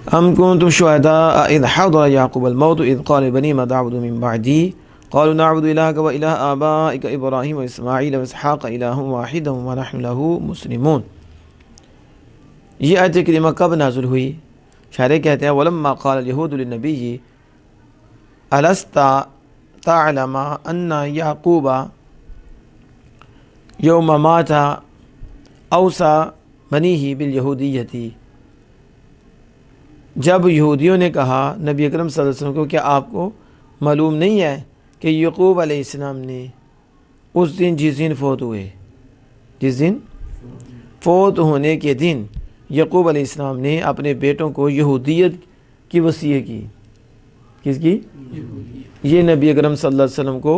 ام کنتم شهداء اذ حضر یعقوب الموت اذ قال لبنیه ما تعبدون من بعدی قالوا نعبد الهك واله آبائك ابراہیم واسماعیل واسحاق الہ واحدا ونحن له مسلمون۔ یہ آیت کریمہ کب نازل ہوئی؟ شارح کہتے ہیں ولما قال اليهود للنبی الست تعلم ان یعقوب یوم مات اوصى بنیہ بالیہودیۃ، جب یہودیوں نے کہا نبی اکرم صلی اللہ علیہ وسلم کو کیا آپ کو معلوم نہیں ہے کہ یعقوب علیہ السلام نے اس دن جس دن فوت ہوئے، جس دن فوت ہونے کے دن یعقوب علیہ السلام نے اپنے بیٹوں کو یہودیت کی وصیت کی۔ کس کی؟ یہ نبی اکرم صلی اللہ علیہ وسلم کو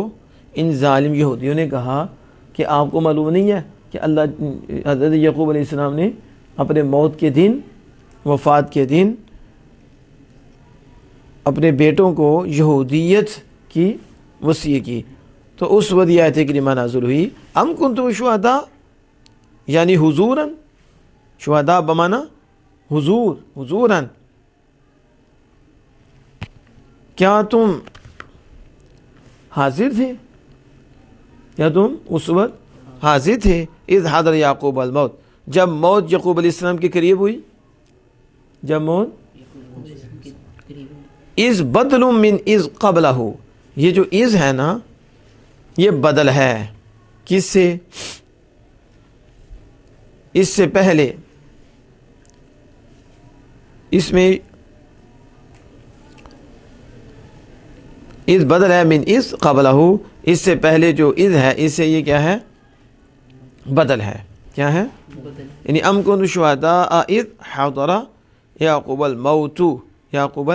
ان ظالم یہودیوں نے کہا کہ آپ کو معلوم نہیں ہے کہ حضرت یعقوب علیہ السلام نے اپنے موت کے دن، وفات کے دن اپنے بیٹوں کو یہودیت کی وصیت کی۔ تو اس وقت یہ آیت کریمہ نازل ہوئی ام کنتم شہداء، یعنی حضوراً، شہداء بمانا حضور، حضوراً، کیا تم حاضر تھے، کیا تم اس وقت حاضر تھے اذ حضر یعقوب الموت، جب موت یعقوب علیہ السلام کے قریب ہوئی، جب موت از بدل من از قبلہ، یہ جو از ہے نا یہ بدل ہے کس سے؟ اس سے پہلے، اس میں از بدل ہے من از قبلہ، اس سے پہلے جو از ہے اس سے یہ کیا ہے؟ بدل ہے۔ کیا ہے؟ یعنی ام کنتم شہداء اذ حضر یعقوب الموت، یعقوب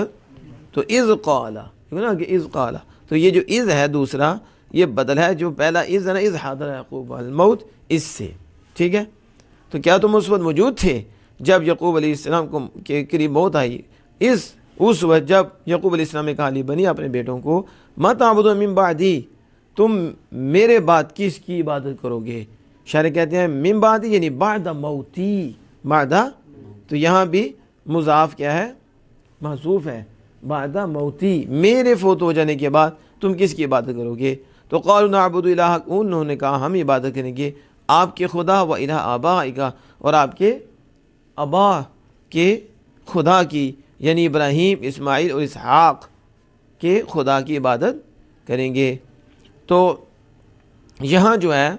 تو از قال، نا کہ از قال، تو یہ جو از ہے دوسرا یہ بدل ہے، جو پہلا از ہے نا از حضر یعقوب الموت، اس سے، ٹھیک ہے؟ تو کیا تم اس وقت موجود تھے جب یعقوب علیہ السلام کو کے قریب موت آئی؟ اس وقت جب یعقوب علیہ السلام نے کہا لی بنی اپنے بیٹوں کو ما تعبدون من بعدی، تم میرے بعد کس کی عبادت کرو گے؟ شارح کہتے ہیں من بعدی یعنی بعد موتی، بعد تو یہاں بھی مضاف کیا ہے؟ محذوف ہے، بعد موتی، میرے فوت ہو جانے کے بعد تم کس کی عبادت کرو گے؟ تو قالوا نعبد الہک، انہوں نے کہا ہم عبادت کریں گے آپ کے خدا و الہ آبائک، اور آپ کے آبا کے خدا کی، یعنی ابراہیم، اسماعیل اور اسحاق کے خدا کی عبادت کریں گے۔ تو یہاں جو ہے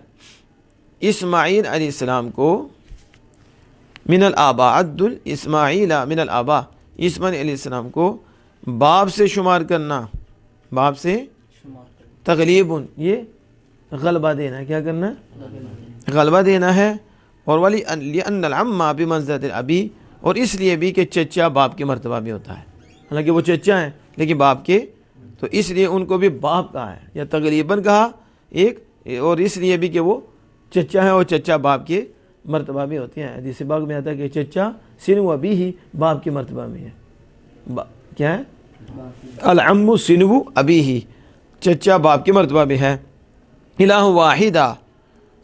اسماعیل علیہ السلام کو من الآبا، عد اسماعیل من الآبا، اسماعیل علیہ السلام کو باپ سے شمار کرنا، باپ سے تغلیب، یہ غلبہ دینا، کیا کرنا؟ غلبہ دینا ہے۔ اور ولی لأن العم بمنزلۃ الابی، اور اس لیے بھی کہ چچا باپ کے مرتبہ میں ہوتا ہے، حالانکہ وہ چچا ہیں لیکن باپ کے، تو اس لیے ان کو بھی باپ کہا ہے یا تغلیباً کہا ایک، اور اس لیے بھی کہ وہ چچا ہے اور چچا باپ کے مرتبہ میں ہوتے ہیں۔ حدیث پاک میں آتا ہے کہ چچا سنو ابی ہی باپ کے مرتبہ میں ہے، کیا ہے؟ العم سنو ابی ہی، چچا باپ کے مرتبہ میں ہے۔ الہ واحدہ،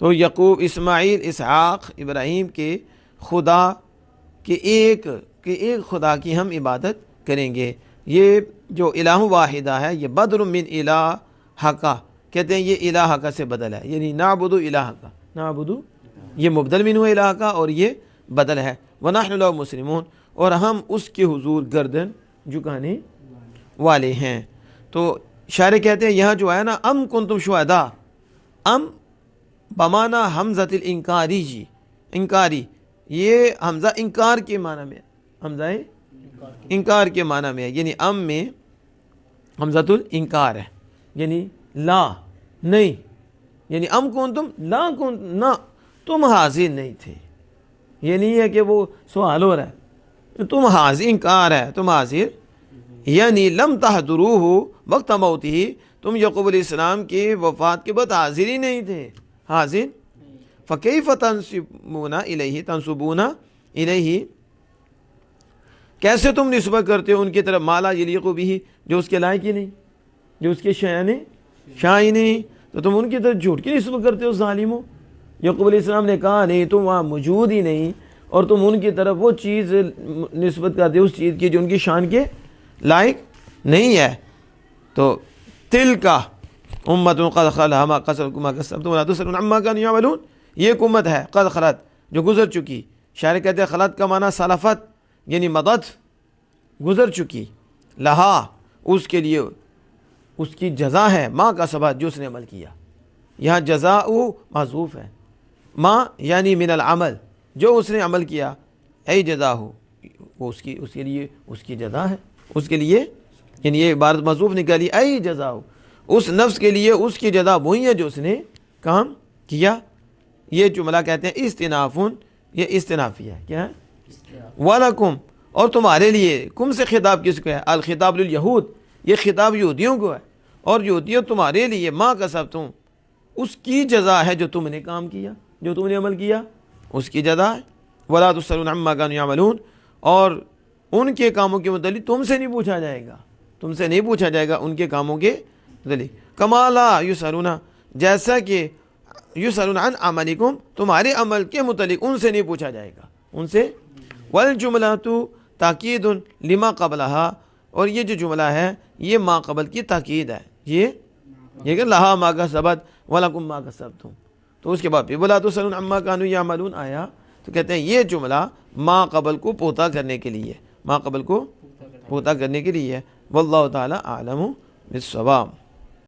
تو یعقوب، اسماعیل، اسحاق، ابراہیم کے خدا کے ایک خدا کی ہم عبادت کریں گے۔ یہ جو الہ واحدہ ہے یہ بدل من الہ کا، کہتے ہیں یہ الہ کا سے بدل ہے، یعنی نعبد الہ کا، نعبد یہ مبدل من ہوا الہ کا اور یہ بدل ہے۔ ونحن له مسلمون، اور ہم اس کے حضور گردن جھکانے والے ہیں۔ تو شاعر کہتے ہیں یہاں جو ہے نا ام کنتم شہداء، ام بمانا حمزۃ الانکاری، جی انکاری، یہ حمزہ انکار کے معنی میں، حمزہ انکار کے معنی میں ہے، یعنی ام میں حمزۃ الانکار ہے، یعنی لا نہیں، یعنی ام کنتم لا کنتم، نہ تم حاضر نہیں تھے، یہ نہیں ہے کہ وہ سوال ہو رہا ہے، تم حاضر، انکار ہے، تم حاضر، یعنی لم تحضروہ وقت موتہ، تم یعقوب علیہ السلام کی وفات کے بعد حاضر ہی نہیں تھے، حاضر۔ فکیف تنسبون الیہ، کیسے تم نسبت کرتے ہو ان کی طرف ما لا یلیق بہ، جو اس کے لائق ہی نہیں، جو اس کے شان ہی نہیں، تو تم ان کی طرف جھوٹ کی نسبت کرتے ہو ظالموں۔ یعقوب علیہ السلام نے کہا نہیں، تم وہاں موجود ہی نہیں، اور تم ان کی طرف وہ چیز نسبت کرتے اس چیز کی جو ان کی شان کے لائق نہیں ہے. تو تلک امۃ قد خلت ما کسبتم ما کسبتم ولا تسألون عما كانوا يعملون. یہ ایک امت ہے قد خلت جو گزر چکی. شاعر کہتے ہیں خلت کا معنی سلفت یعنی مدد گزر چکی. لہا اس کے لیے اس کی جزا ہے ما کسبت جو اس نے عمل کیا. یہاں جزاء محذوف ہے. ما یعنی من العمل جو اس نے عمل کیا. ای جزا ہو وہ اس کے لیے اس کی جزا ہے. اس کے لیے یعنی یہ عبارت محذوف نکالی ای جزا ہو اس نفس کے لیے اس کی جزا وہی ہے جو اس نے کام کیا. یہ جملہ کہتے ہیں استنافن. یہ استنافی ہے. کیا ہے؟ وَلَكُمْ اور تمہارے لیے. کم سے خطاب کس کو ہے؟ الخطاب لليہود. یہ خطاب یہودیوں کو ہے. اور یہودیوں تمہارے لیے ما کسبتم اس کی جزا ہے جو تم نے کام کیا جو تم نے عمل کیا اس کی جزا ہے. وَلَا تُسْأَلُونَ عَمَّا كَانُوا يَعْمَلُونَ اور ان کے کاموں کے متعلق تم سے نہیں پوچھا جائے گا. تم سے نہیں پوچھا جائے گا ان کے کاموں کے متعلق. کما لا یسألون جیسا کہ یسألون عن عملکم تمہارے عمل کے متعلق ان سے نہیں پوچھا جائے گا ان سے. والجملۃ تاکید لما قبلها اور یہ جو جملہ ہے یہ ما قبل کی تاکید ہے. یہ کہ لہا ما کسبت ولکم ما کسبتم. تو اس کے بعد پھر ولا تسألون عما كانوا يعملون آیا. تو کہتے ہیں یہ جملہ ما قبل کو پوتا کرنے کے لیے ما قبل کو پوتا کرنے کے لیے. واللہ تعالی اعلم بالصواب.